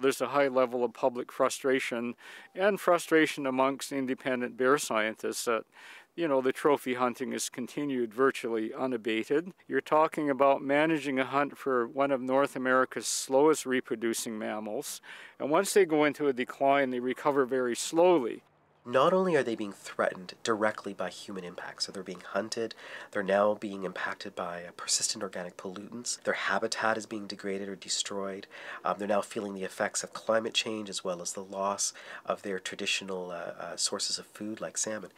There's a high level of public frustration and frustration amongst independent bear scientists that, the trophy hunting is continued virtually unabated. You're talking about managing a hunt for one of North America's slowest reproducing mammals, and once they go into a decline, they recover very slowly. Not only are they being threatened directly by human impacts, so they're being hunted, they're now being impacted by persistent organic pollutants, their habitat is being degraded or destroyed, they're now feeling the effects of climate change as well as the loss of their traditional sources of food like salmon.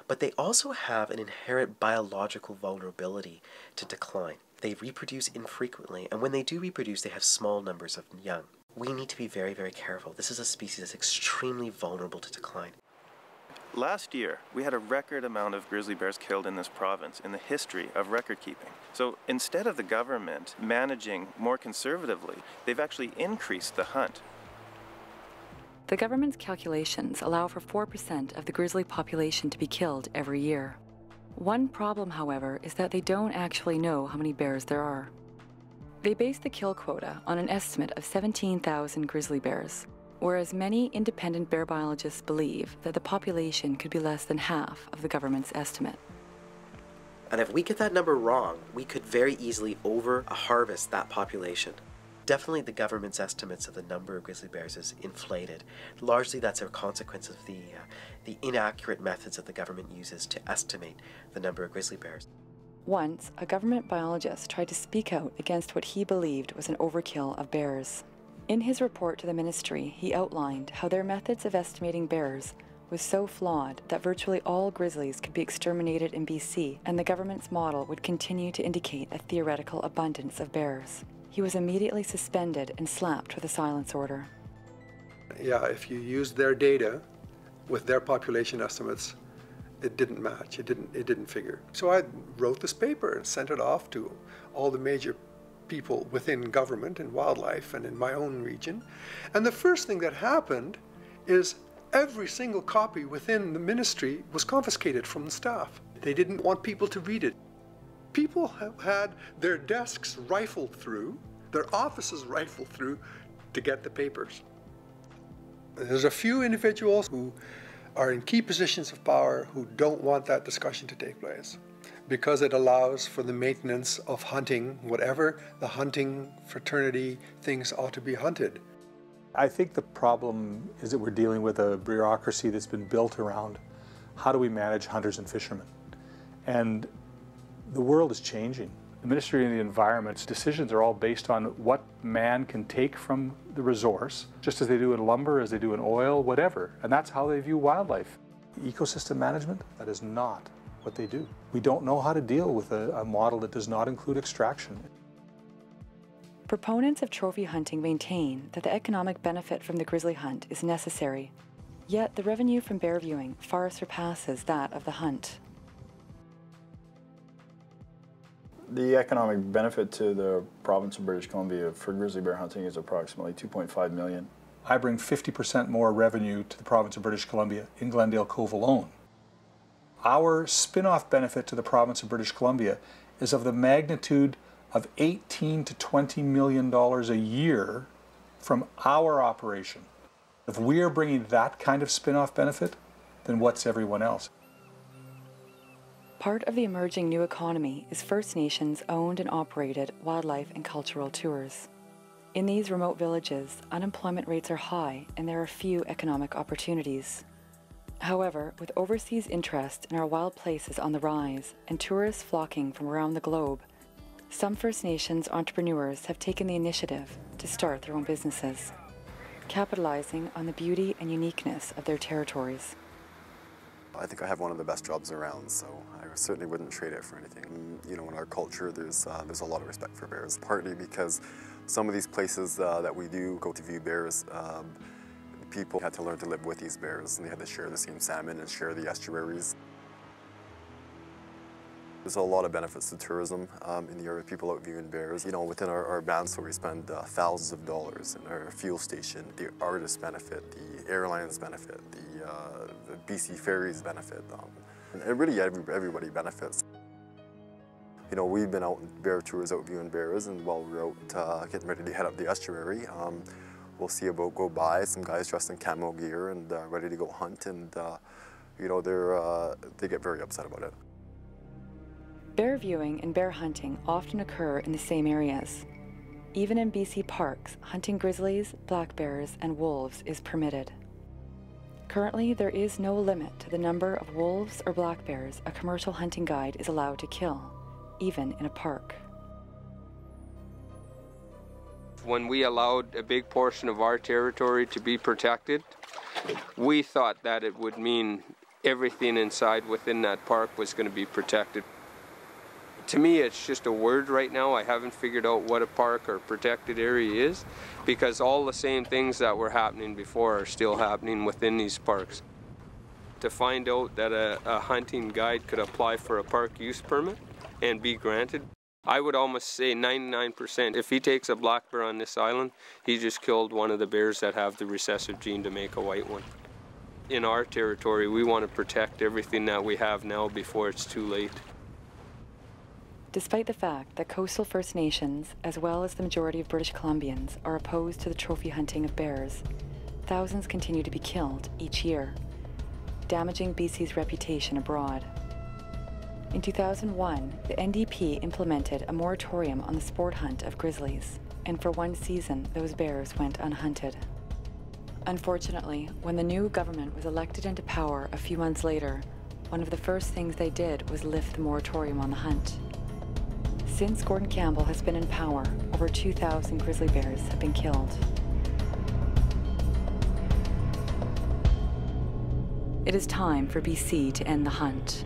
But they also have an inherent biological vulnerability to decline. They reproduce infrequently, and when they do reproduce, they have small numbers of young. We need to be very, very careful. This is a species that's extremely vulnerable to decline. Last year, we had a record amount of grizzly bears killed in this province in the history of record keeping. So instead of the government managing more conservatively, they've actually increased the hunt. The government's calculations allow for 4% of the grizzly population to be killed every year. One problem, however, is that they don't actually know how many bears there are. They base the kill quota on an estimate of 17,000 grizzly bears, whereas many independent bear biologists believe that the population could be less than half of the government's estimate. And if we get that number wrong, we could very easily over-harvest that population. Definitely the government's estimates of the number of grizzly bears is inflated. Largely that's a consequence of the inaccurate methods that the government uses to estimate the number of grizzly bears. Once, a government biologist tried to speak out against what he believed was an overkill of bears. In his report to the ministry, he outlined how their methods of estimating bears was so flawed that virtually all grizzlies could be exterminated in BC, and the government's model would continue to indicate a theoretical abundance of bears. He was immediately suspended and slapped with a silence order. Yeah, if you used their data with their population estimates, it didn't match, it didn't figure. So I wrote this paper and sent it off to all the major people within government and wildlife and in my own region. And the first thing that happened is every single copy within the ministry was confiscated from the staff. They didn't want people to read it. People have had their desks rifled through, their offices rifled through to get the papers. There's a few individuals who are in key positions of power who don't want that discussion to take place, because it allows for the maintenance of hunting, whatever the hunting fraternity thinks ought to be hunted. I think the problem is that we're dealing with a bureaucracy that's been built around how do we manage hunters and fishermen. And the world is changing. The Ministry of the Environment's decisions are all based on what man can take from the resource, just as they do in lumber, as they do in oil, whatever. And that's how they view wildlife. Ecosystem management, that is not what they do. We don't know how to deal with a model that does not include extraction. Proponents of trophy hunting maintain that the economic benefit from the grizzly hunt is necessary, yet the revenue from bear viewing far surpasses that of the hunt. The economic benefit to the province of British Columbia for grizzly bear hunting is approximately $2.5 million. I bring 50% more revenue to the province of British Columbia in Glendale Cove alone. Our spin-off benefit to the province of British Columbia is of the magnitude of $18 to $20 million a year from our operation. If we are bringing that kind of spin-off benefit, then what's everyone else? Part of the emerging new economy is First Nations owned and operated wildlife and cultural tours. In these remote villages, unemployment rates are high and there are few economic opportunities. However, with overseas interest in our wild places on the rise and tourists flocking from around the globe, some First Nations entrepreneurs have taken the initiative to start their own businesses, capitalizing on the beauty and uniqueness of their territories. I think I have one of the best jobs around, so I certainly wouldn't trade it for anything. You know, in our culture, there's a lot of respect for bears, partly because some of these places that we do go to view bears, people had to learn to live with these bears, and they had to share the same salmon and share the estuaries. There's a lot of benefits to tourism in the area, people out viewing bears. You know, within our band store, we spend thousands of dollars in our fuel station. The artists benefit, the airlines benefit, the BC ferries benefit. And really everybody benefits. You know, we've been out on bear tours, out viewing bears, and while we're out getting ready to head up the estuary, we'll see a boat go by, some guys dressed in camo gear and ready to go hunt, and you know, they get very upset about it. Bear viewing and bear hunting often occur in the same areas. Even in BC parks, hunting grizzlies, black bears, and wolves is permitted. Currently, there is no limit to the number of wolves or black bears a commercial hunting guide is allowed to kill, even in a park. When we allowed a big portion of our territory to be protected, we thought that it would mean everything inside within that park was going to be protected. To me, it's just a word right now. I haven't figured out what a park or protected area is, because all the same things that were happening before are still happening within these parks. To find out that a hunting guide could apply for a park use permit and be granted, I would almost say 99%. If he takes a black bear on this island, he just killed one of the bears that have the recessive gene to make a white one. In our territory, we want to protect everything that we have now before it's too late. Despite the fact that coastal First Nations, as well as the majority of British Columbians, are opposed to the trophy hunting of bears, thousands continue to be killed each year, damaging BC's reputation abroad. In 2001, the NDP implemented a moratorium on the sport hunt of grizzlies, and for one season, those bears went unhunted. Unfortunately, when the new government was elected into power a few months later, one of the first things they did was lift the moratorium on the hunt. Since Gordon Campbell has been in power, over 2,000 grizzly bears have been killed. It is time for BC to end the hunt.